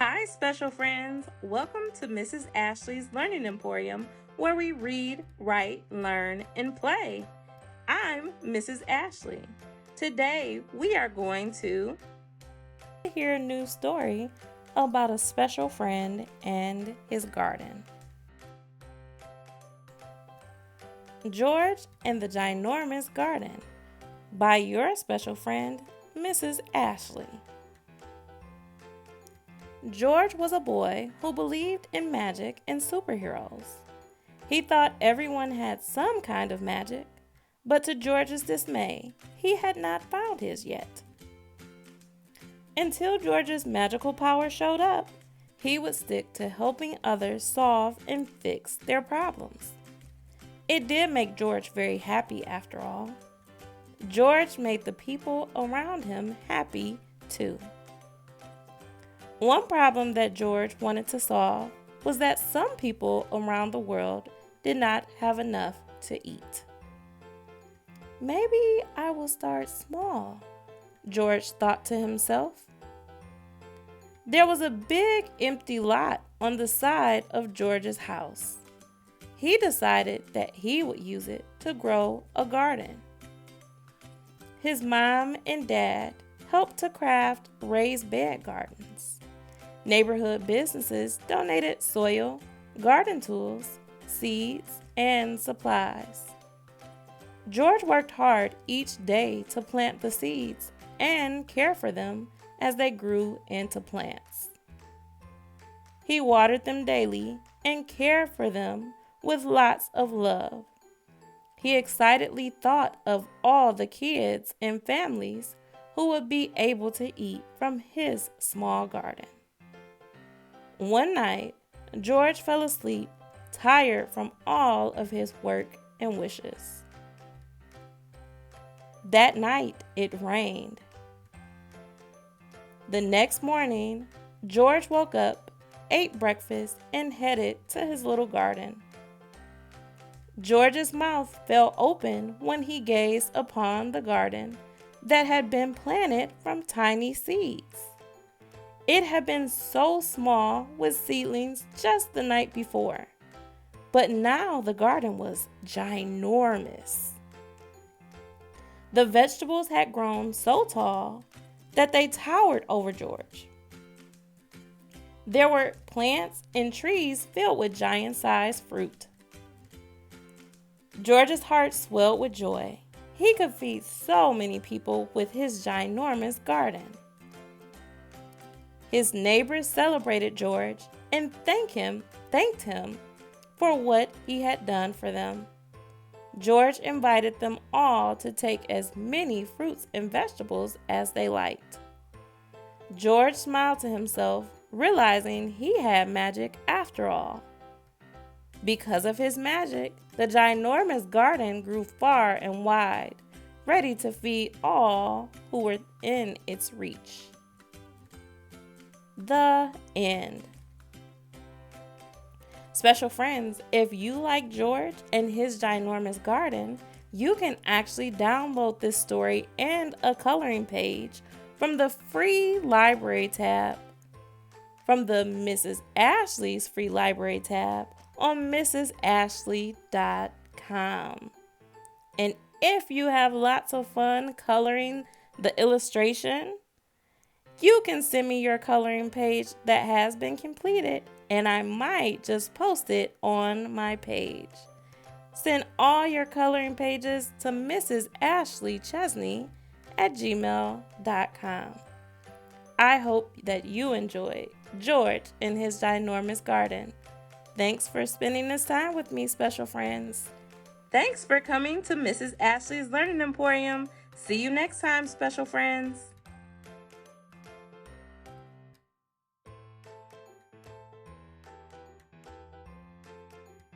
Hi, special friends. Welcome to Mrs. Ashlee's Learning Emporium, where we read, write, learn, and play. I'm Mrs. Ashlee. Today, we are going to hear a new story about a special friend and his garden. George and the Ginormous Garden by your special friend, Mrs. Ashlee. George was a boy who believed in magic and superheroes. He thought everyone had some kind of magic, but to George's dismay, he had not found his yet. Until George's magical power showed up, he would stick to helping others solve and fix their problems. It did make George very happy after all. George made the people around him happy too. One problem that George wanted to solve was that some people around the world did not have enough to eat. Maybe I will start small, George thought to himself. There was a big empty lot on the side of George's house. He decided that he would use it to grow a garden. His mom and dad helped to craft raised bed gardens. Neighborhood businesses donated soil, garden tools, seeds, and supplies. George worked hard each day to plant the seeds and care for them as they grew into plants. He watered them daily and cared for them with lots of love. He excitedly thought of all the kids and families who would be able to eat from his small garden. One night, George fell asleep, tired from all of his work and wishes. That night, it rained. The next morning, George woke up, ate breakfast, and headed to his little garden. George's mouth fell open when he gazed upon the garden that had been planted from tiny seeds. It had been so small with seedlings just the night before, but now the garden was ginormous. The vegetables had grown so tall that they towered over George. There were plants and trees filled with giant-sized fruit. George's heart swelled with joy. He could feed so many people with his ginormous garden. His neighbors celebrated George and thanked him for what he had done for them. George invited them all to take as many fruits and vegetables as they liked. George smiled to himself, realizing he had magic after all. Because of his magic, the ginormous garden grew far and wide, ready to feed all who were in its reach. The end. Special friends, if you like George and his ginormous garden, you can actually download this story and a coloring page from the free library tab, from the Mrs. Ashlee's free library tab on mrsashlee.com. And if you have lots of fun coloring the illustration, you can send me your coloring page that has been completed, and I might just post it on my page. Send all your coloring pages to Mrs. Ashlee Chesney at gmail.com. I hope that you enjoyed George and his ginormous garden. Thanks for spending this time with me, special friends. Thanks for coming to Mrs. Ashlee's Learning Emporium. See you next time, special friends.